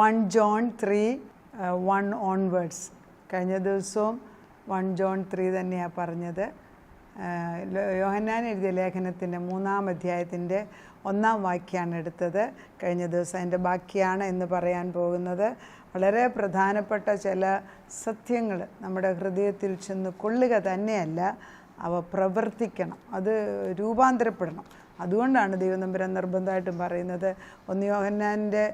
1 John 3 1 onwards. കഴിഞ്ഞ ദിവസവും 1 John 3 തന്നെയാണ് പറഞ്ഞത്. യോഹന്നാൻ എഴുതിയ ലേഖനത്തിൻ്റെ 3-ാം അധ്യായത്തിൻ്റെ 1-ാം വാക്യമാണ് എടുത്തത്. കഴിഞ്ഞ ദിവസം അതിൻ്റെ ബാക്കിയാണ് ഇന്ന് പറയാൻ പോകുന്നത്. വളരെ പ്രധാനപ്പെട്ട ചില സത്യങ്ങൾ നമ്മുടെ ഹൃദയത്തിൽ ചെന്ന് കൊള്ളുക തന്നെയല്ല, അവ പ്രവർത്തിക്കണം, അത് രൂപാന്തരപ്പെടണം. അതുകൊണ്ടാണ് ദൈവനമ്പുരാൻ നിർബന്ധമായിട്ടും പറയുന്നത്. 1 യോഹന്നാൻ്റെ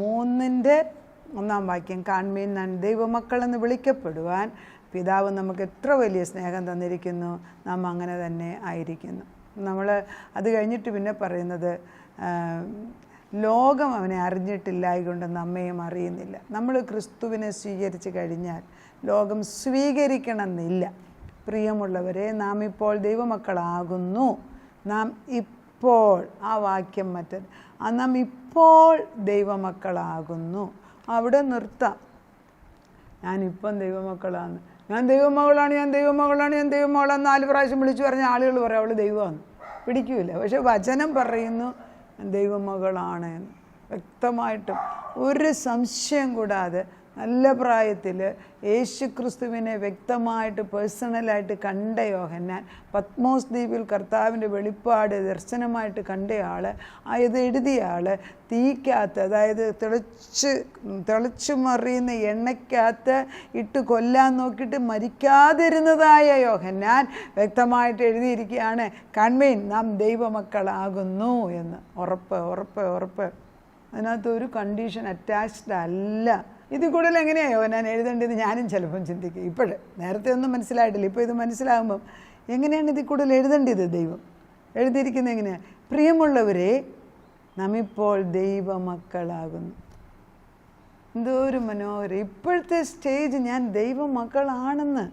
3-ാം വാക്യം, കാൺമീൻ ഞാൻ ദൈവമക്കളെന്ന് വിളിക്കപ്പെടുവാൻ പിതാവ് നമുക്ക് എത്ര വലിയ സ്നേഹം തന്നിരിക്കുന്നു, നാം അങ്ങനെ തന്നെ ആയിരിക്കുന്നു. നമ്മൾ അത് കഴിഞ്ഞിട്ട് പിന്നെ പറയുന്നത്, ലോകം അവനെ അറിഞ്ഞിട്ടില്ലായതുകൊണ്ട് നമ്മയും അറിയുന്നില്ല. നമ്മൾ ക്രിസ്തുവിനെ സ്വീകരിച്ച് കഴിഞ്ഞാൽ ലോകം സ്വീകരിക്കണമെന്നില്ല. പ്രിയമുള്ളവരെ, നാം ഇപ്പോൾ ദൈവമക്കളാകുന്നു. നാം ഇപ്പോൾ, ആ വാക്യം മറ്റത്, നാം ഇപ്പോൾ ദൈവമക്കളാകുന്നു. അവിടെ നിർത്താം. ഞാനിപ്പം ദൈവമക്കളാണ്, ഞാൻ ദൈവമകളാണ്, ഞാൻ ദൈവമകളാണ്, ഞാൻ ദൈവമകളാണ് 4 പ്രാവശ്യം വിളിച്ചു പറഞ്ഞ ആളുകൾ പറയും അവൾ ദൈവമാണ്. പിടിക്കൂല. പക്ഷെ വചനം പറയുന്നു ദൈവമകളാണ് എന്ന് വ്യക്തമായിട്ടും ഒരു സംശയം കൂടാതെ നല്ല പ്രായത്തിൽ യേശുക്രിസ്തുവിനെ വ്യക്തമായിട്ട് പേഴ്സണലായിട്ട് കണ്ട യോഹന്നാൻ, പത്മോസ് ദ്വീപിൽ കർത്താവിൻ്റെ വെളിപ്പാട് ദർശനമായിട്ട് കണ്ടയാൾ, ഇത് എഴുതിയ ആൾ, തീക്കകത്ത്, അതായത് തിളച്ചു മറിയുന്ന എണ്ണയ്ക്കകത്ത് ഇട്ട് കൊല്ലാൻ നോക്കിയിട്ട് മരിക്കാതിരുന്നതായ യോഹന്നാൻ വ്യക്തമായിട്ട് എഴുതിയിരിക്കുകയാണ്, കൺമീൻ നാം ദൈവമക്കളാകുന്നു എന്ന്. ഉറപ്പ് ഉറപ്പ് ഉറപ്പ്. അതിനകത്ത് ഒരു കണ്ടീഷൻ അറ്റാച്ച്ഡ് അല്ല. ഇതിൽ കൂടുതൽ എങ്ങനെയാണ് യോഹന്നാൻ എഴുതേണ്ടത് ഞാനും ചിലപ്പം ചിന്തിക്കും. ഇപ്പോഴ് നേരത്തെ ഒന്നും മനസ്സിലായിട്ടില്ല, ഇപ്പോൾ ഇത് മനസ്സിലാകുമ്പം എങ്ങനെയാണ് ഇതിൽ കൂടുതൽ എഴുതേണ്ടത്? ദൈവം എഴുതിയിരിക്കുന്നത് എങ്ങനെയാണ്? പ്രിയമുള്ളവരെ, നമ്മിപ്പോൾ ദൈവമക്കളാകുന്നു. എന്തോ ഒരു മനോഹരം. ഇപ്പോഴത്തെ സ്റ്റേജ് ഞാൻ ദൈവമക്കളാണെന്ന്.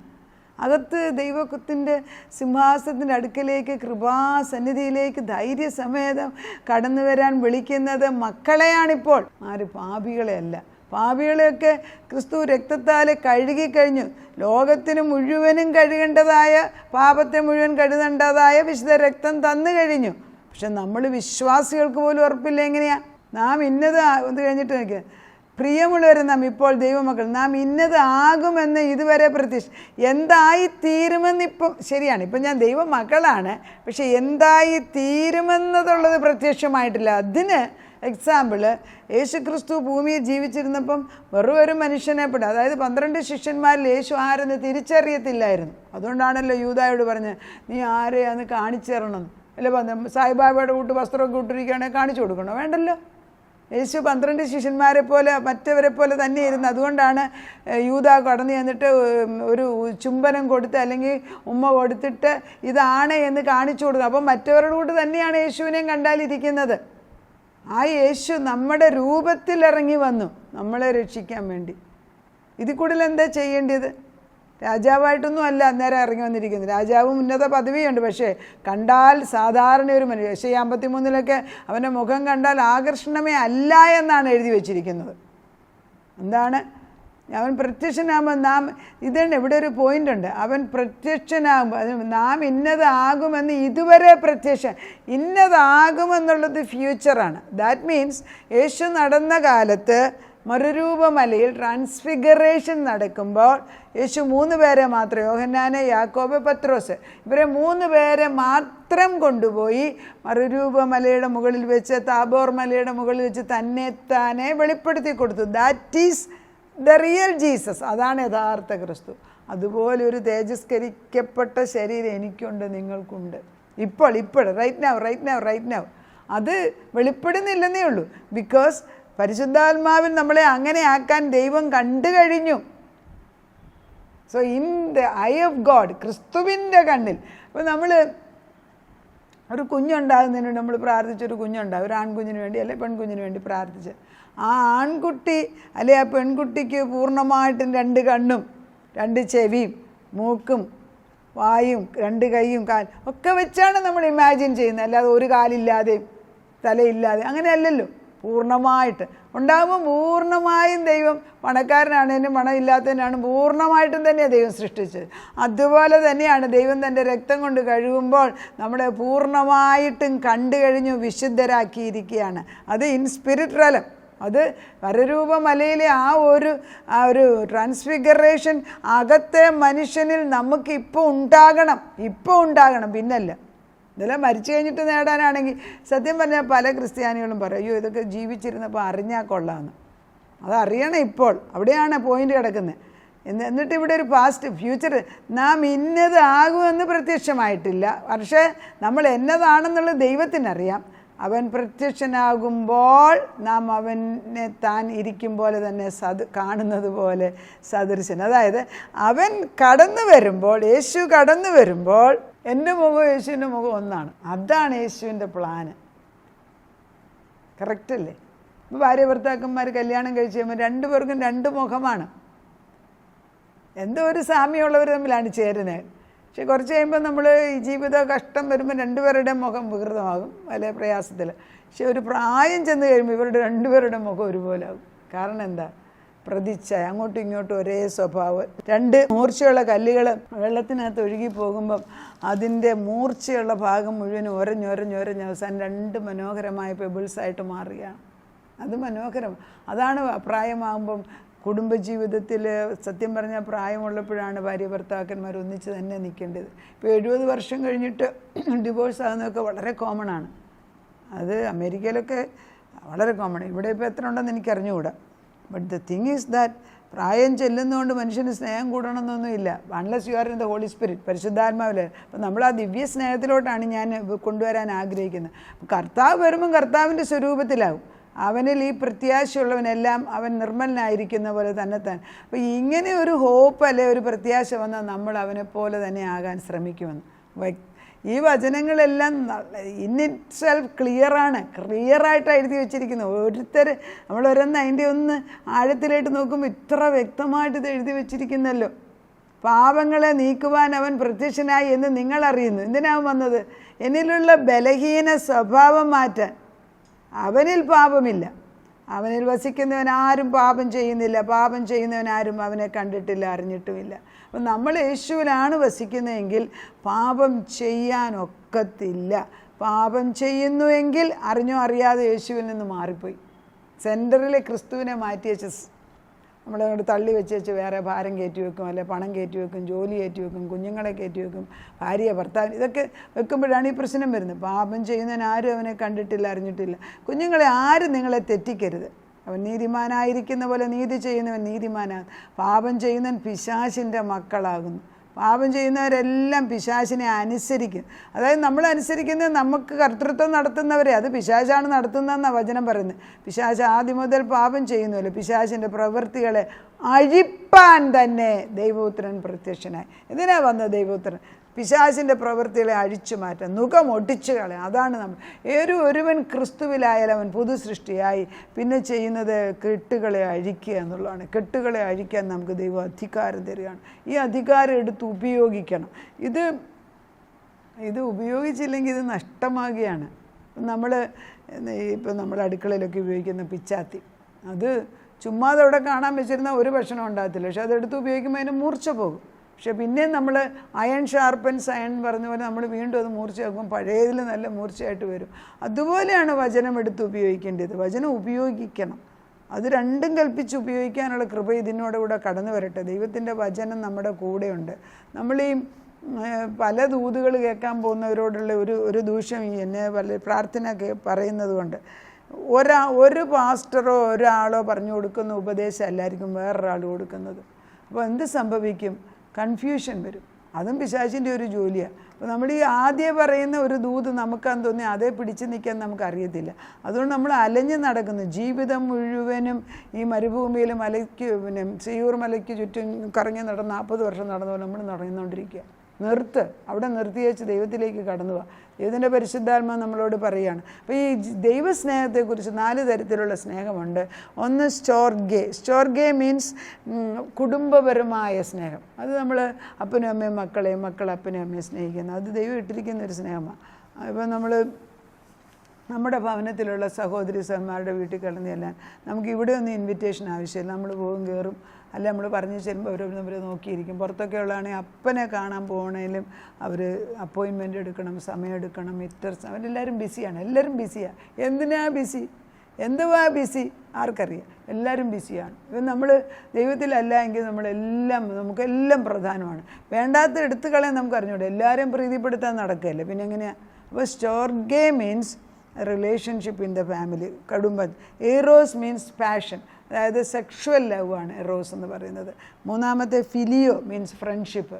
അകത്ത് ദൈവത്തിൻ്റെ സിംഹാസനത്തിൻ്റെ അടുക്കലേക്ക്, കൃപാസന്നിധിയിലേക്ക് ധൈര്യസമേതം കടന്നു വരാൻ വിളിക്കുന്നത് മക്കളെയാണിപ്പോൾ. ആരും പാപികളെ അല്ല. പാപികളെയൊക്കെ ക്രിസ്തു രക്തത്താൽ കഴുകിക്കഴിഞ്ഞു. ലോകത്തിന് മുഴുവനും കഴുകേണ്ടതായ, പാപത്തെ മുഴുവൻ കഴുകേണ്ടതായ വിശുദ്ധ രക്തം തന്നു കഴിഞ്ഞു. പക്ഷെ നമ്മൾ വിശ്വാസികൾക്ക് പോലും ഉറപ്പില്ല എങ്ങനെയാണ് നാം ഇന്നത് ഇത് കഴിഞ്ഞിട്ട് എനിക്ക് പ്രിയമുള്ളവരെ, നാം ഇപ്പോൾ ദൈവമക്കൾ, നാം ഇന്നത് ആകുമെന്ന് ഇതുവരെ പ്രതീക്ഷ, എന്തായി തീരുമെന്ന് ഇപ്പം ശരിയാണ്, ഇപ്പം ഞാൻ ദൈവമക്കളാണ്, പക്ഷെ എന്തായി തീരുമെന്നതുള്ളത് പ്രത്യക്ഷമായിട്ടില്ല. അതിന് എക്സാമ്പിള്, യേശുക്രിസ്തു ഭൂമിയിൽ ജീവിച്ചിരുന്നപ്പം വെറും ഒരു മനുഷ്യനെ പെട്ട, അതായത് 12 ശിഷ്യന്മാരിൽ യേശു ആരെന്ന് തിരിച്ചറിയത്തില്ലായിരുന്നു. അതുകൊണ്ടാണല്ലോ യൂദായോട് പറഞ്ഞ് നീ ആരെയാന്ന് കാണിച്ചു തരണം. അല്ലെ, സായിബാബയുടെ കൂട്ട് വസ്ത്രമൊക്കെ ഇട്ടിരിക്കുകയാണെങ്കിൽ കാണിച്ചു കൊടുക്കണോ? വേണ്ടല്ലോ. യേശു 12 ശിഷ്യന്മാരെ പോലെ മറ്റവരെ പോലെ തന്നെ ഇരുന്നു. അതുകൊണ്ടാണ് യൂദ കടന്നു ചെന്നിട്ട് ഒരു ചുംബനം കൊടുത്ത് അല്ലെങ്കിൽ ഉമ്മ കൊടുത്തിട്ട് ഇതാണ് എന്ന് കാണിച്ചു കൊടുക്കുക. അപ്പം മറ്റവരുടെ കൂട്ട് തന്നെയാണ് യേശുവിനെയും കണ്ടാലിരിക്കുന്നത്. ആ യേശു നമ്മുടെ രൂപത്തിൽ ഇറങ്ങി വന്നു നമ്മളെ രക്ഷിക്കാൻ വേണ്ടി. ഇതിൽ കൂടുതൽ എന്താ ചെയ്യേണ്ടത്? രാജാവായിട്ടൊന്നും അല്ല അന്നേരം ഇറങ്ങി വന്നിരിക്കുന്നത്. രാജാവും ഉന്നത പദവിയുണ്ട്, പക്ഷേ കണ്ടാൽ സാധാരണ ഒരു മനുഷ്യൻ. പക്ഷേ 53 അവൻ്റെ മുഖം കണ്ടാൽ ആകർഷണമേ അല്ല എന്നാണ് എഴുതി വച്ചിരിക്കുന്നത്. എന്താണ്? അവൻ പ്രത്യക്ഷനാകുമ്പോൾ നാം, ഇതാണ് ഇവിടെ ഒരു പോയിൻ്റ് ഉണ്ട്. അവൻ പ്രത്യക്ഷനാകുമ്പോൾ നാം ഇന്നതാകുമെന്ന് ഇതുവരെ ഇന്നതാകുമെന്നുള്ളത് ഫ്യൂച്ചറാണ്. ദാറ്റ് മീൻസ് യേശു നടന്ന കാലത്ത് മറുരൂപമലയിൽ ട്രാൻസ്ഫിഗറേഷൻ നടക്കുമ്പോൾ യേശു 3 പേരെ മാത്രം, യോഹന്നാനെ, യാക്കോബ്, പത്രോസ്, ഇവരെ 3 പേരെ മാത്രം കൊണ്ടുപോയി മറുരൂപമലയുടെ മുകളിൽ വെച്ച്, താബോർ മലയുടെ മുകളിൽ വെച്ച് തന്നെത്താനെ വെളിപ്പെടുത്തി കൊടുത്തു. That is the real Jesus. അതാണ് യഥാർത്ഥ ക്രിസ്തു. അതുപോലെ ഒരു തേജസ്കരിക്കപ്പെട്ട ശരീരം എനിക്കുണ്ട്, നിങ്ങൾക്കുണ്ട്. ഇപ്പോൾ റൈറ്റ് നൗ അത് വെളിപ്പെടുന്നില്ലെന്നേ ഉള്ളൂ. ബിക്കോസ് പരിശുദ്ധാത്മാവിൽ നമ്മളെ അങ്ങനെ ആക്കാൻ ദൈവം കണ്ടു കഴിഞ്ഞു. So in the I of God, ക്രിസ്തുവിൻ്റെ കണ്ണിൽ. അപ്പോൾ നമ്മൾ ഒരു കുഞ്ഞുണ്ടാകുന്നതിന് വേണ്ടി നമ്മൾ പ്രാർത്ഥിച്ചൊരു കുഞ്ഞുണ്ടാകും, ഒരു ആൺകുഞ്ഞിന് വേണ്ടി അല്ലെ പെൺകുഞ്ഞിന് വേണ്ടി പ്രാർത്ഥിച്ച്, ആ ആൺകുട്ടി അല്ലെ ആ പെൺകുട്ടിക്ക് പൂർണ്ണമായിട്ടും 2 കണ്ണും 2 ചെവിയും മൂക്കും വായും 2 കൈയും കാലും ഒക്കെ വെച്ചാണ് നമ്മൾ ഇമാജിൻ ചെയ്യുന്നത്. അല്ലാതെ ഒരു കാലില്ലാതെയും തലയില്ലാതെ അങ്ങനെയല്ലല്ലോ. പൂർണ്ണമായിട്ട് ഉണ്ടാകുമ്പോൾ പൂർണ്ണമായും ദൈവം, പണക്കാരനാണേലും പണമില്ലാത്തതിനാണ്, പൂർണ്ണമായിട്ടും തന്നെയാണ് ദൈവം സൃഷ്ടിച്ചത്. അതുപോലെ തന്നെയാണ് ദൈവം തൻ്റെ രക്തം കൊണ്ട് കഴുകുമ്പോൾ നമ്മളെ പൂർണ്ണമായിട്ടും കണ്ടു കഴിഞ്ഞു വിശുദ്ധരാക്കിയിരിക്കുകയാണ്. അത് ഇൻ സ്പിരിറ്റ് റലം. അത് വരരൂപമലയിലെ ആ ഒരു ട്രാൻസ്ഫിഗറേഷൻ അകത്തെ മനുഷ്യനിൽ നമുക്ക് ഇപ്പോൾ ഉണ്ടാകണം, പിന്നല്ല. ഇതെല്ലാം മരിച്ചു കഴിഞ്ഞിട്ട് നേടാനാണെങ്കിൽ സത്യം പറഞ്ഞാൽ പല ക്രിസ്ത്യാനികളും പറയും, അയ്യോ ഇതൊക്കെ ജീവിച്ചിരുന്നപ്പോൾ അറിഞ്ഞാൽ കൊള്ളാമെന്ന്. അതറിയണം ഇപ്പോൾ, അവിടെയാണ് പോയിന്റ് കിടക്കുന്നത്. എന്നിട്ട് ഇവിടെ ഒരു പാസ്റ്റ് ഫ്യൂച്ചർ, നാം ഇന്നത് ആകുമെന്ന് പ്രത്യക്ഷമായിട്ടില്ല, പക്ഷേ നമ്മൾ എന്നതാണെന്നുള്ളത് ദൈവത്തിനറിയാം. അവൻ പ്രത്യക്ഷനാകുമ്പോൾ നാം അവനെ താൻ ഇരിക്കും പോലെ തന്നെ കാണുന്നത് പോലെ സദൃശൻ. അതായത് അവൻ കടന്നു വരുമ്പോൾ, യേശു കടന്നു വരുമ്പോൾ എൻ്റെ മുഖം യേശുവിൻ്റെ മുഖം ഒന്നാണ്. അതാണ് യേശുവിൻ്റെ പ്ലാന്. കറക്റ്റല്ലേ? ഇപ്പോൾ ഭാര്യ ഭർത്താക്കന്മാർ കല്യാണം കഴിച്ച് കഴിയുമ്പോൾ രണ്ടുപേർക്കും രണ്ട് മുഖമാണ്. എന്തോ ഒരു സാമ്യമുള്ളവർ തമ്മിലാണ് ചേരുന്നത്. പക്ഷെ കുറച്ച് കഴിയുമ്പോൾ നമ്മൾ ഈ ജീവിത കഷ്ടം വരുമ്പോൾ രണ്ടുപേരുടെ മുഖം വികൃതമാകും, വലിയ പ്രയാസത്തിൽ. പക്ഷെ ഒരു പ്രായം ചെന്ന് കഴിയുമ്പോൾ ഇവരുടെ രണ്ടുപേരുടെ മുഖം ഒരുപോലെ ആകും. കാരണം എന്താ? പ്രതിച്ഛായ, അങ്ങോട്ടും ഇങ്ങോട്ടും ഒരേ സ്വഭാവം. രണ്ട് മൂർച്ചയുള്ള കല്ലുകൾ വെള്ളത്തിനകത്ത് ഒഴുകി പോകുമ്പം അതിൻ്റെ മൂർച്ചയുള്ള ഭാഗം മുഴുവനും ഒരഞ്ഞൊരഞ്ഞൊരഞ്ഞ് അവസാനം രണ്ട് മനോഹരമായ പെബിൾസായിട്ട് മാറുകയാണ്. അത് മനോഹരം. അതാണ് പ്രായമാകുമ്പം കുടുംബജീവിതത്തിൽ സത്യം പറഞ്ഞാൽ പ്രായമുള്ളപ്പോഴാണ് ഭാര്യ ഭർത്താക്കന്മാർ ഒന്നിച്ച് തന്നെ നിൽക്കേണ്ടത്. ഇപ്പോൾ 70 വർഷം കഴിഞ്ഞിട്ട് ഡിവോഴ്സ് ആകുന്നതൊക്കെ വളരെ കോമൺ ആണ്. അത് അമേരിക്കയിലൊക്കെ വളരെ കോമൺ. ഇവിടെ ഇപ്പോൾ എത്ര ഉണ്ടെന്ന് എനിക്കറിഞ്ഞുകൂടാ. But the thing is that പ്രായം ചെല്ലുന്നതുകൊണ്ട് മനുഷ്യന് സ്നേഹം കൂടണമെന്നൊന്നുമില്ല. Unless you are in the holy spirit, പരിശുദ്ധാത്മാവിൽ. അപ്പം നമ്മൾ ആ ദിവ്യ സ്നേഹത്തിലോട്ടാണ് ഞാൻ കൊണ്ടുവരാൻ ആഗ്രഹിക്കുന്നത്. കർത്താവ് വരുമ്പം കർത്താവിൻ്റെ സ്വരൂപത്തിലാകും. അവനിൽ ഈ പ്രത്യാശയുള്ളവനെല്ലാം അവൻ നിർമ്മലനായിരിക്കുന്ന പോലെ തന്നെത്താൻ. അപ്പോൾ ഇങ്ങനെ ഒരു ഹോപ്പ് അല്ലെ ഒരു പ്രത്യാശ വന്നാൽ നമ്മൾ അവനെപ്പോലെ തന്നെ ആകാൻ ശ്രമിക്കുമെന്ന്. ഈ വചനങ്ങളെല്ലാം ഇൻ ഇറ്റ് സെൽഫ് ക്ലിയറായിട്ട് എഴുതി വെച്ചിരിക്കുന്നത്. നമ്മൾ അതിൻ്റെ ഒന്ന് ആഴത്തിലായിട്ട് നോക്കുമ്പോൾ ഇത്ര വ്യക്തമായിട്ട് ഇത് എഴുതി വെച്ചിരിക്കുന്നല്ലോ. പാപങ്ങളെ നീക്കുവാൻ അവൻ പ്രത്യക്ഷനായി എന്ന് നിങ്ങൾ അറിയുന്നു. എന്തിനാവും വന്നത്? എന്നിലുള്ള ബലഹീന സ്വഭാവം മാറ്റാൻ. അവനിൽ പാപമില്ല, അവനിൽ വസിക്കുന്നവൻ ആരും പാപം ചെയ്യുന്നില്ല, പാപം ചെയ്യുന്നവൻ ആരും അവനെ കണ്ടിട്ടില്ല, അറിഞ്ഞിട്ടുമില്ല. അപ്പം നമ്മൾ യേശുവിലാണ് വസിക്കുന്നതെങ്കിൽ പാപം ചെയ്യാനൊക്കത്തില്ല. പാപം ചെയ്യുന്നുവെങ്കിൽ അറിഞ്ഞോ അറിയാതെ യേശുവിൽ നിന്ന് മാറിപ്പോയി. സെൻറ്ററിലെ ക്രിസ്തുവിനെ മാറ്റിവെച്ച് നമ്മളങ്ങോട്ട് തള്ളി വെച്ച് വേറെ ഭാരം കയറ്റി വെക്കും, അല്ലെ പണം കയറ്റി വെക്കും, ജോലി കയറ്റി വെക്കും, കുഞ്ഞുങ്ങളെ കയറ്റി വെക്കും, ഭാര്യ ഭർത്താവ്, ഇതൊക്കെ വെക്കുമ്പോഴാണ് ഈ പ്രശ്നം വരുന്നത്. പാപം ചെയ്യുന്നവൻ ആരും അവനെ കണ്ടിട്ടില്ല, അറിഞ്ഞിട്ടില്ല. കുഞ്ഞുങ്ങളെ ആരും നിങ്ങളെ തെറ്റിക്കരുത്. അവൻ നീതിമാനായിരിക്കുന്ന പോലെ നീതി ചെയ്യുന്നവൻ നീതിമാനാകും. പാപം ചെയ്യുന്നവൻ പിശാചിൻ്റെ മക്കളാകുന്നു. പാപം ചെയ്യുന്നവരെല്ലാം പിശാചിനെ അനുസരിക്കും. അതായത് നമ്മൾ അനുസരിക്കുന്നത് നമുക്ക് കർത്തൃത്വം നടത്തുന്നവരെ, അത് പിശാചാണ് നടത്തുന്നതെന്നാണ് വചനം പറയുന്നത്. പിശാച് ആദ്യം മുതൽ പാപം ചെയ്യുന്നല്ലോ. പിശാചിൻ്റെ പ്രവൃത്തികളെ അഴിപ്പാൻ തന്നെ ദൈവപുത്രൻ പ്രത്യക്ഷനായി. ഇതിനാ വന്നത് ദൈവപുത്രൻ? പിശാചിൻ്റെ പ്രവൃത്തികളെ അഴിച്ചു മാറ്റാൻ, മുഖം ഒടിച്ചു കളയാം. അതാണ് നമ്മൾ. ഒരുവൻ ക്രിസ്തുവിലായാൽ അവൻ പുതു സൃഷ്ടിയായി. പിന്നെ ചെയ്യുന്നത് കെട്ടുകളെ അഴിക്കുക എന്നുള്ളതാണ്. കെട്ടുകളെ അഴിക്കാൻ നമുക്ക് ദൈവം അധികാരം തരികയാണ്. ഈ അധികാരം എടുത്ത് ഉപയോഗിക്കണം. ഇത് ഉപയോഗിച്ചില്ലെങ്കിൽ ഇത് നഷ്ടമാകുകയാണ്. നമ്മൾ അടുക്കളയിലൊക്കെ ഉപയോഗിക്കുന്ന പിച്ചാത്തി, അത് ചുമ്മാതെ അവിടെ കാണാൻ വെച്ചിരുന്നാൽ ഒരു ഭക്ഷണം ഉണ്ടാകത്തില്ല. പക്ഷെ അതെടുത്ത് ഉപയോഗിക്കുമ്പോൾ അതിന് മൂർച്ച പോകും. പക്ഷെ പിന്നെ നമ്മൾ അയൺ ഷാർപ്പൻസ് അയൺ പറഞ്ഞ പോലെ നമ്മൾ വീണ്ടും അത് മൂർച്ചയാക്കും, പഴയതിൽ നല്ല മൂർച്ചയായിട്ട് വരും. അതുപോലെയാണ് വചനം എടുത്ത് ഉപയോഗിക്കേണ്ടത്. വചനം ഉപയോഗിക്കണം. അത് രണ്ടും കൽപ്പിച്ച് ഉപയോഗിക്കാനുള്ള കൃപ ഇതിനോടുകൂടെ കടന്നു വരട്ടെ. ദൈവത്തിൻ്റെ വചനം നമ്മുടെ കൂടെയുണ്ട്. നമ്മൾ ഈ പല ദൂതുകൾ കേൾക്കാൻ പോകുന്നവരോടുള്ള ഒരു ദൂഷ്യം എന്നെ പ്രാർത്ഥന പറയുന്നത് കൊണ്ട്, ഒരു പാസ്റ്ററോ ഒരാളോ പറഞ്ഞു കൊടുക്കുന്ന ഉപദേശം എല്ലാവർക്കും വേറൊരാൾ കൊടുക്കുന്നത്. അപ്പോൾ എന്ത് സംഭവിക്കും? കൺഫ്യൂഷൻ വരും. അതും പിശാചിൻ്റെ ഒരു ജോലിയാണ്. അപ്പോൾ നമ്മൾ ഈ ആദ്യം പറയുന്ന ഒരു ദൂത് നമുക്കാന്ന് തോന്നി അതേ പിടിച്ചു നിൽക്കാൻ നമുക്കറിയത്തില്ല. അതുകൊണ്ട് നമ്മൾ അലഞ്ഞ് നടക്കുന്നു. ജീവിതം മുഴുവനും ഈ മരുഭൂമിയിൽ സിയൂർ മലയ്ക്ക് ചുറ്റും കറങ്ങി നടന്ന് 40 വർഷം നടന്ന പോലെ നമ്മൾ നടന്നുകൊണ്ടിരിക്കുക. അവിടെ നിർത്തി വെച്ച് ദൈവത്തിലേക്ക് കടന്നു പോവുക. ദൈവത്തിൻ്റെ പരിശുദ്ധാത്മ നമ്മളോട് പറയുകയാണ്. അപ്പോൾ ഈ ദൈവസ്നേഹത്തെക്കുറിച്ച് 4 തരത്തിലുള്ള സ്നേഹമുണ്ട്. ഒന്ന് സ്റ്റോർഗേ മീൻസ് കുടുംബപരമായ സ്നേഹം. അത് നമ്മൾ അപ്പനും അമ്മയും മക്കളെയും, മക്കൾ അപ്പനും അമ്മയും സ്നേഹിക്കുന്നത്. അത് ദൈവം ഇട്ടിരിക്കുന്ന ഒരു സ്നേഹമാണ്. ഇപ്പോൾ നമ്മുടെ ഭവനത്തിലുള്ള സഹോദരി സഹോദരന്മാരുടെ വീട്ടിൽ കിടന്ന് ചെല്ലാൻ നമുക്ക് ഇവിടെ ഒന്നും ഇൻവിറ്റേഷൻ ആവശ്യമില്ല. നമ്മൾ പോകും, കയറും, അല്ല നമ്മൾ പറഞ്ഞു ചെല്ലുമ്പോൾ അവർ നോക്കിയിരിക്കും. പുറത്തൊക്കെ ഉള്ളതാണെങ്കിൽ അപ്പനെ കാണാൻ പോകണേലും അവർ അപ്പോയിൻമെൻ്റ് എടുക്കണം, സമയം എടുക്കണം, അവരെല്ലാവരും ബിസിയാണ്. എല്ലാവരും ബിസിയാണ്. എന്തിനാ ബിസി? എന്തുവാ ബിസി ആർക്കറിയാം? എല്ലാവരും ബിസിയാണ്. ഇപ്പം നമ്മൾ ദൈവത്തിലല്ല എങ്കിൽ നമുക്കെല്ലാം പ്രധാനമാണ്. വേണ്ടാത്ത എടുത്തു കളയാൻ നമുക്ക് അറിഞ്ഞൂടെ. എല്ലാവരെയും പ്രീതിപ്പെടുത്താൻ നടക്കുകയല്ലേ, പിന്നെ എങ്ങനെയാണ്? അപ്പോൾ storge means relationship in the family. കുടുംബം. എറോസ് മീൻസ് പാഷൻ, അതായത് സെക്ഷുവൽ ലവ് ആണ് എറോസ് എന്ന് പറയുന്നത്. മൂന്നാമത്തെ ഫിലിയോ മീൻസ് ഫ്രണ്ട്ഷിപ്പ്,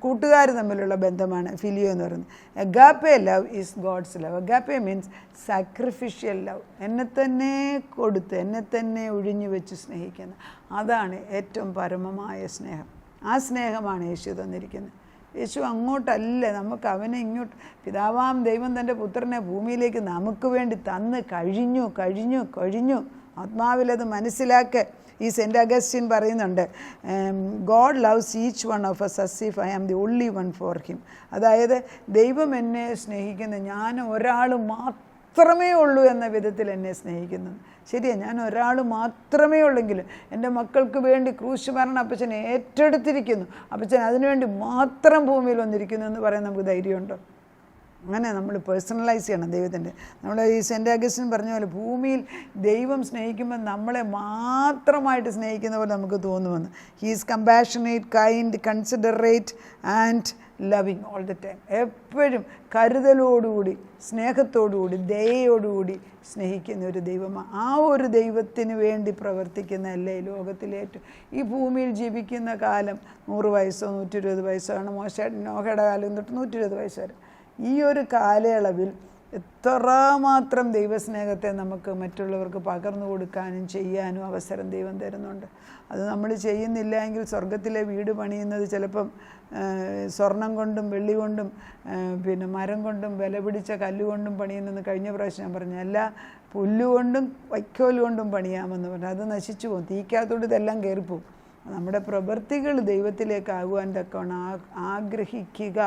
കൂട്ടുകാർ തമ്മിലുള്ള ബന്ധമാണ് ഫിലിയോ എന്ന് പറയുന്നത്. Agape love is God's love. Agape means sacrificial love, എന്നെ തന്നെ കൊടുത്ത് എന്നെ തന്നെ ഒഴിഞ്ഞു വെച്ച് സ്നേഹിക്കുന്ന, അതാണ് ഏറ്റവും പരമമായ സ്നേഹം. ആ സ്നേഹമാണ് യേശു തന്നിരിക്കുന്നത്. യേശു അങ്ങോട്ടല്ല, നമുക്ക് അവനെ ഇങ്ങോട്ട്. പിതാവാം ദൈവം തൻ്റെ പുത്രനെ ഭൂമിയിലേക്ക് നമുക്ക് വേണ്ടി തന്ന് കഴിഞ്ഞു. ആത്മാവിലത് മനസ്സിലാക്കുക. ഈ സെൻറ്റ് അഗസ്റ്റിൻ പറയുന്നുണ്ട്, God loves each one of us as if I am the only one for him. അതായത് ദൈവം എന്നെ സ്നേഹിക്കുന്നത് ഞാൻ ഒരാൾ മാത്രമേ ഉള്ളൂ എന്ന വിധത്തിൽ എന്നെ സ്നേഹിക്കുന്നു. ശരിയാണ്, ഞാൻ ഒരാൾ മാത്രമേ ഉള്ളെങ്കിലും എൻ്റെ മക്കൾക്ക് വേണ്ടി ക്രൂശ് മരണം അപ്പച്ചൻ ഏറ്റെടുത്തിരിക്കുന്നു. അപ്പച്ചൻ അതിനുവേണ്ടി മാത്രം ഭൂമിയിൽ വന്നിരിക്കുന്നു എന്ന് പറയാൻ നമുക്ക് ധൈര്യമുണ്ടോ? അങ്ങനെ നമ്മൾ പേഴ്സണലൈസ് ചെയ്യണം ദൈവത്തിൻ്റെ. നമ്മൾ ഈ സെൻറ്റ് അഗസ്റ്റിൻ പറഞ്ഞ പോലെ ഭൂമിയിൽ ദൈവം സ്നേഹിക്കുമ്പോൾ നമ്മളെ മാത്രമായിട്ട് സ്നേഹിക്കുന്ന പോലെ നമുക്ക് തോന്നുമെന്ന്. He is compassionate, kind, considerate and loving all the time. എപ്പോഴും കരുതലോടുകൂടി, സ്നേഹത്തോടുകൂടി, ദയയോടുകൂടി സ്നേഹിക്കുന്ന ഒരു ദൈവമാണ്. ആ ഒരു ദൈവത്തിന് വേണ്ടി പ്രവർത്തിക്കുന്നതല്ലേ ലോകത്തിലേറ്റവും. ഈ ഭൂമിയിൽ ജീവിക്കുന്ന കാലം 100 വയസ്സോ 120 വയസ്സോ ആണ്. നോഹയുടെ കാലം തൊട്ട് 120 വയസ്സ് വരെ. ഈ ഒരു കാലയളവിൽ എത്രമാത്രം ദൈവസ്നേഹത്തെ നമുക്ക് മറ്റുള്ളവർക്ക് പകർന്നു കൊടുക്കാനും ചെയ്യാനും അവസരം ദൈവം തരുന്നുണ്ട്. അത് നമ്മൾ ചെയ്യുന്നില്ല എങ്കിൽ സ്വർഗത്തിലെ വീട് പണിയുന്നത് ചിലപ്പം സ്വർണം കൊണ്ടും വെള്ളി കൊണ്ടും പിന്നെ മരം കൊണ്ടും വില പിടിച്ച കല്ലുകൊണ്ടും പണിയുന്നെന്ന് കഴിഞ്ഞ പ്രാവശ്യം ഞാൻ പറഞ്ഞു. അല്ല, പുല്ലുകൊണ്ടും വൈക്കോൽ കൊണ്ടും പണിയാമെന്ന് പറഞ്ഞു. അത് നശിച്ചു പോകും, തീക്കകത്തോട് ഇതെല്ലാം കയറിപ്പോവും. നമ്മുടെ പ്രവൃത്തികൾ ദൈവത്തിലേക്കാകുവാൻ തക്കവണ്ണം ആഗ്രഹിക്കുക.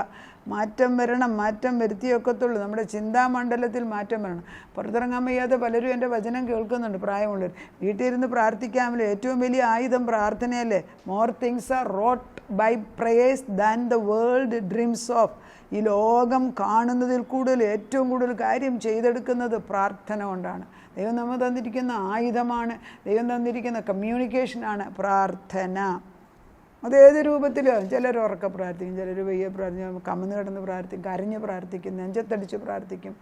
മാറ്റം വരണം, മാറ്റം വരുത്തിയൊക്കത്തുള്ളൂ. നമ്മുടെ ചിന്താമണ്ഡലത്തിൽ മാറ്റം വരണം. പുറത്തിറങ്ങാൻ വയ്യാതെ പലരും എൻ്റെ വചനം കേൾക്കുന്നുണ്ട്, പ്രായമുള്ളവർ. വീട്ടിലിരുന്ന് പ്രാർത്ഥിക്കാമല്ലോ. ഏറ്റവും വലിയ ആയുധം പ്രാർത്ഥനയല്ലേ. More things are wrought by prayers than the world dreams of. ഈ ലോകം കാണുന്നതിൽ കൂടുതൽ ഏറ്റവും കൂടുതൽ കാര്യം ചെയ്തെടുക്കുന്നത് പ്രാർത്ഥന കൊണ്ടാണ്. ദൈവം നമ്മൾ തന്നിരിക്കുന്ന ആയുധമാണ്, ദൈവം തന്നിരിക്കുന്ന കമ്മ്യൂണിക്കേഷനാണ് പ്രാർത്ഥന. അതേത് രൂപത്തിലും. ചിലർ ഉറക്ക പ്രാർത്ഥിക്കും, ചിലർ വയ്യ പ്രാർത്ഥിക്കും, കമന്ന് കിടന്ന് പ്രാർത്ഥിക്കും, കരഞ്ഞ് പ്രാർത്ഥിക്കും, നെഞ്ചത്തടിച്ച് പ്രാർത്ഥിക്കും,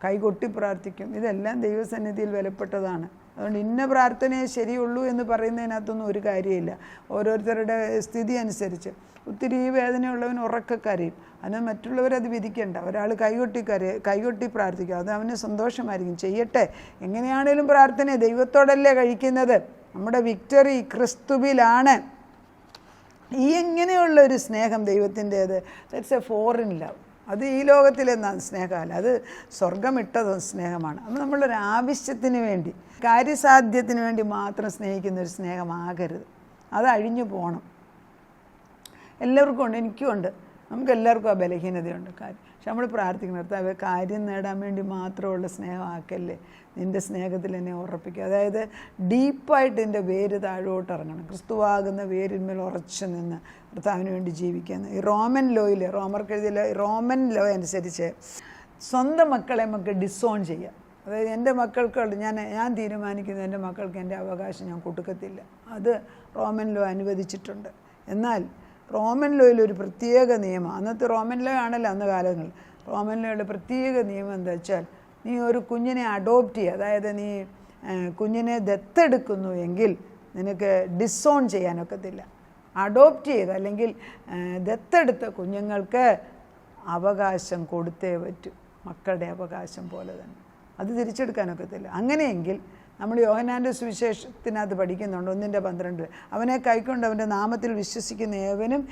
കൈകൊട്ടി പ്രാർത്ഥിക്കും. ഇതെല്ലാം ദൈവസന്നിധിയിൽ വിലപ്പെട്ടതാണ്. അതുകൊണ്ട് ഇന്ന പ്രാർത്ഥനയെ ശരിയുള്ളൂ എന്ന് പറയുന്നതിനകത്തൊന്നും ഒരു കാര്യമില്ല. ഓരോരുത്തരുടെ സ്ഥിതി അനുസരിച്ച്. ഒത്തിരി വേദനയുള്ളവൻ ഉറക്കക്കരയും, അതിന് മറ്റുള്ളവരത് വിധിക്കേണ്ട. ഒരാൾ കൈകൊട്ടി പ്രാർത്ഥിക്കുക, അത് അവന് സന്തോഷമായിരിക്കും. ചെയ്യട്ടെ. എങ്ങനെയാണേലും പ്രാർത്ഥന ദൈവത്തോടല്ലേ കഴിക്കുന്നത്. നമ്മുടെ വിക്ടറി ക്രിസ്തുവിലാണ്. ഈ എങ്ങനെയുള്ളൊരു സ്നേഹം ദൈവത്തിൻ്റേത്, ദാറ്റ്സ് എ ഫോറിൻ ലവ്. അത് ഈ ലോകത്തിലെ സ്നേഹമല്ല, അത് സ്വർഗമിട്ട സ്നേഹമാണ്. അത് നമ്മളൊരു ആവശ്യത്തിന് വേണ്ടി, കാര്യസാധ്യത്തിന് വേണ്ടി മാത്രം സ്നേഹിക്കുന്ന ഒരു സ്നേഹമാകരുത്. അത് അഴിഞ്ഞു പോകണം. എല്ലാവർക്കും ഉണ്ട്, എനിക്കും ഉണ്ട്, നമുക്കെല്ലാവർക്കും ആ ബലഹീനതയുണ്ട്. പക്ഷെ നമ്മൾ പ്രാർത്ഥിക്കണം, കർത്താവേ കാര്യം നേടാൻ വേണ്ടി മാത്രമുള്ള സ്നേഹമാക്കല്ലേ, നിൻ്റെ സ്നേഹത്തിൽ എന്നെ ഉറപ്പിക്കുക. അതായത് ഡീപ്പായിട്ട് എൻ്റെ വേര് താഴോട്ട് ഇറങ്ങണം. ക്രിസ്തുവാകുന്ന വേരിന്മേൽ ഉറച്ചു നിന്ന് കർത്താവിന് വേണ്ടി ജീവിക്കുന്നു. ഈ റോമൻ ലോയിൽ, റോമർക്കെഴുതിയ റോമൻ ലോ അനുസരിച്ച് സ്വന്തം മക്കളെ നമുക്ക് ഡിസോൺ ചെയ്യാം. അതായത് എൻ്റെ മക്കൾക്ക് ഞാൻ തീരുമാനിക്കുന്ന എൻ്റെ മക്കൾക്ക് എൻ്റെ അവകാശം ഞാൻ കൊടുക്കത്തില്ല. അത് റോമൻ ലോ അനുവദിച്ചിട്ടുണ്ട്. എന്നാൽ റോമൻ ലോയിൽ ഒരു പ്രത്യേക നിയമം, അന്നത്തെ റോമൻ ലോ ആണല്ലോ അന്ന് കാലങ്ങളിൽ. റോമൻ ലോയുടെ പ്രത്യേക നിയമം എന്താ വെച്ചാൽ, നീ ഒരു കുഞ്ഞിനെ അഡോപ്റ്റ് ചെയ്യുക, അതായത് നീ കുഞ്ഞിനെ ദത്തെടുക്കുന്നു എങ്കിൽ നിനക്ക് ഡിസോൺ ചെയ്യാനൊക്കത്തില്ല. അഡോപ്റ്റ് ചെയ്ത് അല്ലെങ്കിൽ ദത്തെടുത്ത കുഞ്ഞുങ്ങൾക്ക് അവകാശം കൊടുത്തേ പറ്റൂ, മക്കളുടെ അവകാശം പോലെ തന്നെ. അത് തിരിച്ചെടുക്കാനൊക്കത്തില്ല. അങ്ങനെയെങ്കിൽ നമ്മൾ യോഹന്നാൻ്റെ സുവിശേഷത്തിനകത്ത് പഠിക്കുന്നുണ്ട് 1:12, അവനെ കൈക്കൊണ്ട് അവൻ്റെ നാമത്തിൽ വിശ്വസിക്കുന്ന ഏവനും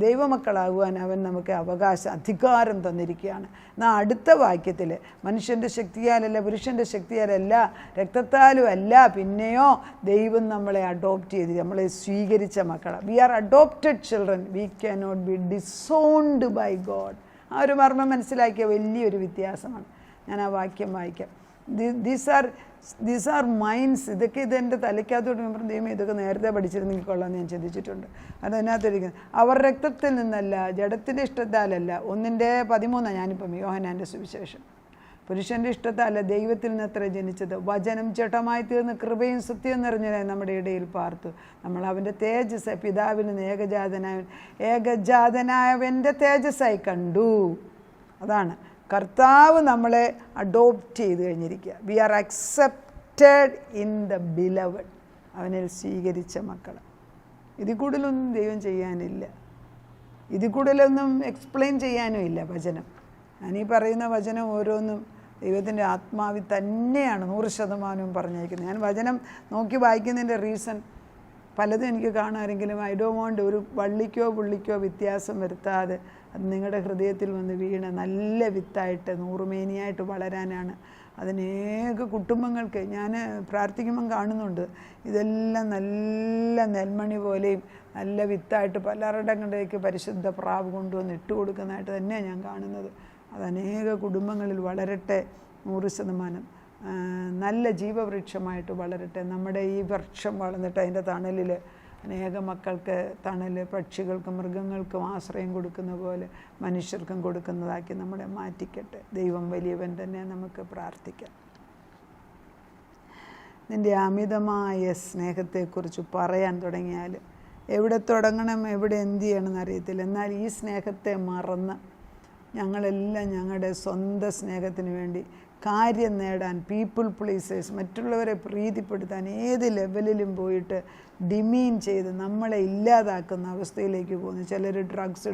ദൈവമക്കളാകുവാൻ അവൻ നമുക്ക് അധികാരം തന്നിരിക്കുകയാണ്. എന്നാൽ അടുത്ത വാക്യത്തിൽ മനുഷ്യൻ്റെ ശക്തിയാലല്ല, പുരുഷൻ്റെ ശക്തിയാലല്ല, രക്തത്താലും അല്ല, പിന്നെയോ ദൈവം നമ്മളെ അഡോപ്റ്റ് ചെയ്ത് നമ്മളെ സ്വീകരിച്ച മക്കളാണ്. We are adopted children, we cannot be disowned by God. ആ ഒരു മർമ്മം മനസ്സിലാക്കിയ വലിയൊരു വ്യത്യാസമാണ്. ഞാൻ ആ വാക്യം വായിക്കാം. These are minds. ഇതെൻ്റെ തലയ്ക്കകത്തോട്ട് ദൈവം ഇതൊക്കെ നേരത്തെ പഠിച്ചിരുന്നെങ്കിൽ കൊള്ളാമെന്ന് ഞാൻ ചിന്തിച്ചിട്ടുണ്ട്. അതിനകത്തിരിക്കുന്നത് അവർ രക്തത്തിൽ നിന്നല്ല, ജഡത്തിൻ്റെ ഇഷ്ടത്താലല്ല. 1:13 ഞാനിപ്പം യോഹന്നാൻ്റെ സുവിശേഷം. പുരുഷൻ്റെ ഇഷ്ടത്തല്ല, ദൈവത്തിൽ നിന്ന് അത്ര ജനിച്ചത്. വചനം ജഡമായി തീർന്ന് കൃപയും സത്യവും നിറഞ്ഞതായി നമ്മുടെ ഇടയിൽ പാർത്തു. നമ്മൾ അവൻ്റെ തേജസ് പിതാവിൽ നിന്ന് ഏകജാതനായവൻ്റെ തേജസ്സായി കണ്ടു. അതാണ് കർത്താവ് നമ്മളെ അഡോപ്റ്റ് ചെയ്ത് കഴിഞ്ഞിരിക്കുക. We are accepted in the beloved. അവനിൽ സ്വീകരിച്ച മക്കൾ. ഇതിൽ കൂടുതലൊന്നും ദൈവം ചെയ്യാനില്ല. ഇതിൽ കൂടുതലൊന്നും എക്സ്പ്ലെയിൻ ചെയ്യാനും ഇല്ല വചനം. ഞാനീ പറയുന്ന വചനം ഓരോന്നും ദൈവത്തിൻ്റെ ആത്മാവിൽ തന്നെയാണ് 100% പറഞ്ഞേക്കുന്നത്. ഞാൻ വചനം നോക്കി വായിക്കുന്നതിൻ്റെ റീസൺ പലതും എനിക്ക് കാണാമെങ്കിലും ഐ ഡോണ്ട് വാണ്ട് ഒരു വള്ളിക്കോ പുള്ളിക്കോ വ്യത്യാസം വരുത്താതെ അത് നിങ്ങളുടെ ഹൃദയത്തിൽ വന്ന് വീണ് നല്ല വിത്തായിട്ട് നൂറുമേനിയായിട്ട് വളരാനാണ്. അതിനേക കുടുംബങ്ങൾക്ക് ഞാൻ പ്രാർത്ഥിക്കുമ്പം കാണുന്നുണ്ട്. ഇതെല്ലാം നല്ല നെൽമണി പോലെയും നല്ല വിത്തായിട്ട് പലരുടെ കണ്ടേക്ക് പരിശുദ്ധ പ്രാവ് കൊണ്ടുവന്ന് ഇട്ട് കൊടുക്കുന്നതായിട്ട് തന്നെയാണ് ഞാൻ കാണുന്നത്. അത് അനേക കുടുംബങ്ങളിൽ വളരട്ടെ. 100% നല്ല ജീവവൃക്ഷമായിട്ട് വളരട്ടെ. നമ്മുടെ ഈ വൃക്ഷം വളർന്നിട്ട് അതിൻ്റെ തണലിൽ അനേക മക്കൾക്ക് തണൽ, പക്ഷികൾക്കും മൃഗങ്ങൾക്കും ആശ്രയം കൊടുക്കുന്ന പോലെ മനുഷ്യർക്കും കൊടുക്കുന്നതാക്കി നമ്മളെ മാറ്റിക്കട്ടെ. ദൈവം വലിയവൻ തന്നെ. നമുക്ക് പ്രാർത്ഥിക്കാം. നിൻ്റെ അമിതമായ സ്നേഹത്തെക്കുറിച്ച് പറയാൻ തുടങ്ങിയാൽ എവിടെ തുടങ്ങണം, എവിടെ എന്ത് ചെയ്യണമെന്ന് അറിയത്തില്ല. എന്നാൽ ഈ സ്നേഹത്തെ മറന്ന് ഞങ്ങളെല്ലാം ഞങ്ങളുടെ സ്വന്തം സ്നേഹത്തിന് വേണ്ടി കാര്യം നേടാൻ, പീപ്പിൾ പ്ലീസേഴ്സ്, മറ്റുള്ളവരെ പ്രീതിപ്പെടുത്താൻ ഏത് ലെവലിലും പോയിട്ട് ഡിമീൻ ചെയ്ത് നമ്മളെ ഇല്ലാതാക്കുന്ന അവസ്ഥയിലേക്ക് പോകുന്നു. ചിലർ ഡ്രഗ്സ്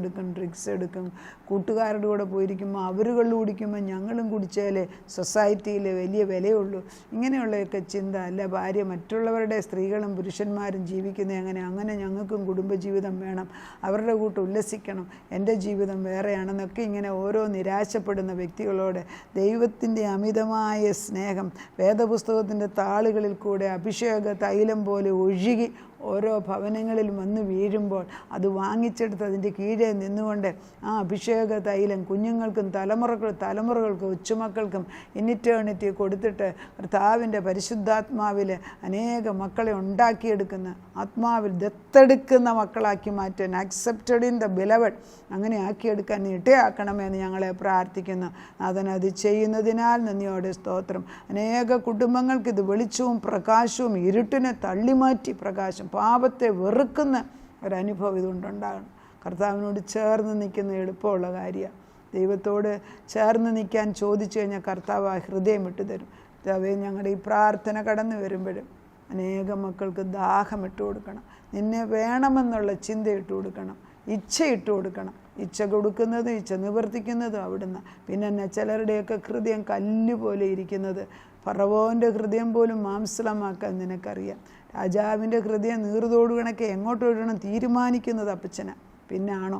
എടുക്കും, കൂട്ടുകാരുടെ കൂടെ പോയിരിക്കുമ്പോൾ അവരുകൾ കുടിക്കുമ്പോൾ ഞങ്ങളും കുടിച്ചാലേ സൊസൈറ്റിയിൽ വലിയ വിലയുള്ളൂ. ഇങ്ങനെയുള്ളതൊക്കെ ചിന്ത. അല്ല, ഭാര്യ മറ്റുള്ളവരുടെ സ്ത്രീകളും പുരുഷന്മാരും ജീവിക്കുന്നത് അങ്ങനെ ഞങ്ങൾക്കും കുടുംബജീവിതം വേണം, അവരുടെ കൂട്ട് ഉല്ലസിക്കണം, എൻ്റെ ജീവിതം വേറെയാണെന്നൊക്കെ ഇങ്ങനെ ഓരോ നിരാശപ്പെടുന്ന വ്യക്തികളോട് ദൈവത്തിൻ്റെ അമിതമായ സ്നേഹം വേദപുസ്തകത്തിൻ്റെ താളുകളിൽ കൂടെ അഭിഷേക തൈലം പോലെ ഒഴുകി ഓരോ ഭവനങ്ങളിൽ വന്ന് വീഴുമ്പോൾ അത് വാങ്ങിച്ചെടുത്ത് അതിൻ്റെ കീഴെ നിന്നുകൊണ്ട് ആ അഭിഷേക തൈലം കുഞ്ഞുങ്ങൾക്കും തലമുറകൾക്കും കൊച്ചുമക്കൾക്കും ഇന്നിറ്റേണിറ്റി കൊടുത്തിട്ട് കർത്താവിൻ്റെ പരിശുദ്ധാത്മാവിൽ അനേക മക്കളെ ഉണ്ടാക്കിയെടുക്കുന്ന, ആത്മാവിൽ ദത്തെടുക്കുന്ന മക്കളാക്കി മാറ്റാൻ, അക്സെപ്റ്റഡ് ഇൻ ദ ബിലവഡ് അങ്ങനെ ആക്കിയെടുക്കാൻ ഇടയാക്കണമെന്ന് ഞങ്ങളെ പ്രാർത്ഥിക്കുന്നു. അതിനത് ചെയ്യുന്നതിനാൽ നന്ദിയോടെ സ്തോത്രം. അനേക കുടുംബങ്ങൾക്ക് ഇത് വെളിച്ചവും പ്രകാശവും ഇരുട്ടിനെ തള്ളിമാറ്റി പ്രകാശം, പാപത്തെ വെറുക്കുന്ന ഒരനുഭവം ഇതുകൊണ്ടുണ്ടാകണം. കർത്താവിനോട് ചേർന്ന് നിൽക്കുന്ന എളുപ്പമുള്ള കാര്യമാണ്. ദൈവത്തോട് ചേർന്ന് നിൽക്കാൻ ചോദിച്ചു കഴിഞ്ഞാൽ കർത്താവ് ആ ഹൃദയം വിട്ടുതരും. കർത്താവേ, ഞങ്ങളുടെ ഈ പ്രാർത്ഥന കടന്നു വരുമ്പോഴും അനേക മക്കൾക്ക് ദാഹം ഇട്ട് കൊടുക്കണം, നിന്നെ വേണമെന്നുള്ള ചിന്ത ഇട്ട് കൊടുക്കണം, ഇച്ഛ ഇട്ട് കൊടുക്കണം. ഇച്ഛ കൊടുക്കുന്നതും ഇച്ഛ നിവർത്തിക്കുന്നതും അവിടുന്ന്. പിന്നെ ചിലരുടെയൊക്കെ ഹൃദയം കല്ലുപോലെ ഇരിക്കുന്നത്, ഫറവോൻ്റെ ഹൃദയം പോലും മാംസളമാക്കാൻ നിനക്കറിയാം. രാജാവിൻ്റെ ഹൃദയം നീറുതോടു കണക്കെ എങ്ങോട്ട് ഒഴുകണം തീരുമാനിക്കുന്നത് അപ്പച്ചന. പിന്നെ ആണോ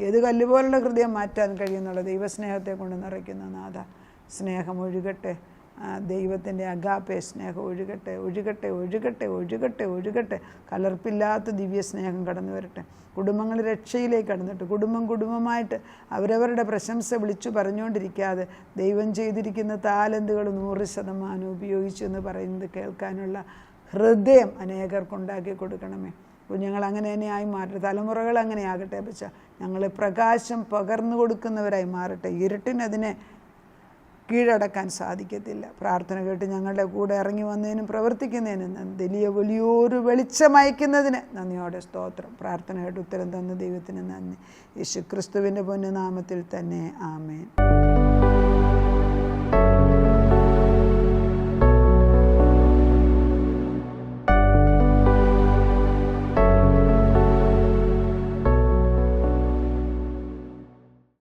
ഏത് കല്ലുപോലുള്ള ഹൃദയം മാറ്റാൻ കഴിയുന്നുള്ള ദൈവസ്നേഹത്തെ കൊണ്ട് നിറയ്ക്കുന്ന നാഥ, സ്നേഹം ഒഴുകട്ടെ. ദൈവത്തിൻ്റെ അഗാപ്പെ സ്നേഹം ഒഴുകട്ടെ, ഒഴുകട്ടെ, ഒഴുകട്ടെ, ഒഴുകട്ടെ, ഒഴുകട്ടെ. കലർപ്പില്ലാത്ത ദിവ്യ സ്നേഹം കടന്നു വരട്ടെ. കുടുംബങ്ങൾ രക്ഷയിലേക്ക് കടന്നിട്ട് കുടുംബമായിട്ട് അവരവരുടെ പ്രശംസ വിളിച്ചു പറഞ്ഞുകൊണ്ടിരിക്കാതെ ദൈവം ചെയ്തിരിക്കുന്ന താലന്തുകൾ 100% ഉപയോഗിച്ചു എന്ന് പറയുന്നത് കേൾക്കാനുള്ള ഹൃദയം അനേകർക്കുണ്ടാക്കി കൊടുക്കണമേ. കുഞ്ഞുങ്ങൾ അങ്ങനെ തന്നെ ആയി മാറട്ടെ, തലമുറകൾ അങ്ങനെ ആകട്ടെ. പക്ഷേ ഞങ്ങൾ പ്രകാശം പകർന്നു കൊടുക്കുന്നവരായി മാറട്ടെ. ഇരുട്ടിനതിനെ കീഴടക്കാൻ സാധിക്കത്തില്ല. പ്രാർത്ഥന കേട്ട് ഞങ്ങളുടെ കൂടെ ഇറങ്ങി വന്നതിനും പ്രവർത്തിക്കുന്നതിനും വലിയൊരു വെളിച്ചമയക്കുന്നതിന് നന്ദിയോടെ സ്തോത്രം. പ്രാർത്ഥന കേട്ട് ഉത്തരം തന്ന ദൈവത്തിന് നന്ദി. യേശു ക്രിസ്തുവിൻ്റെ പൊന്നുനാമത്തിൽ തന്നെ ആമേൻ.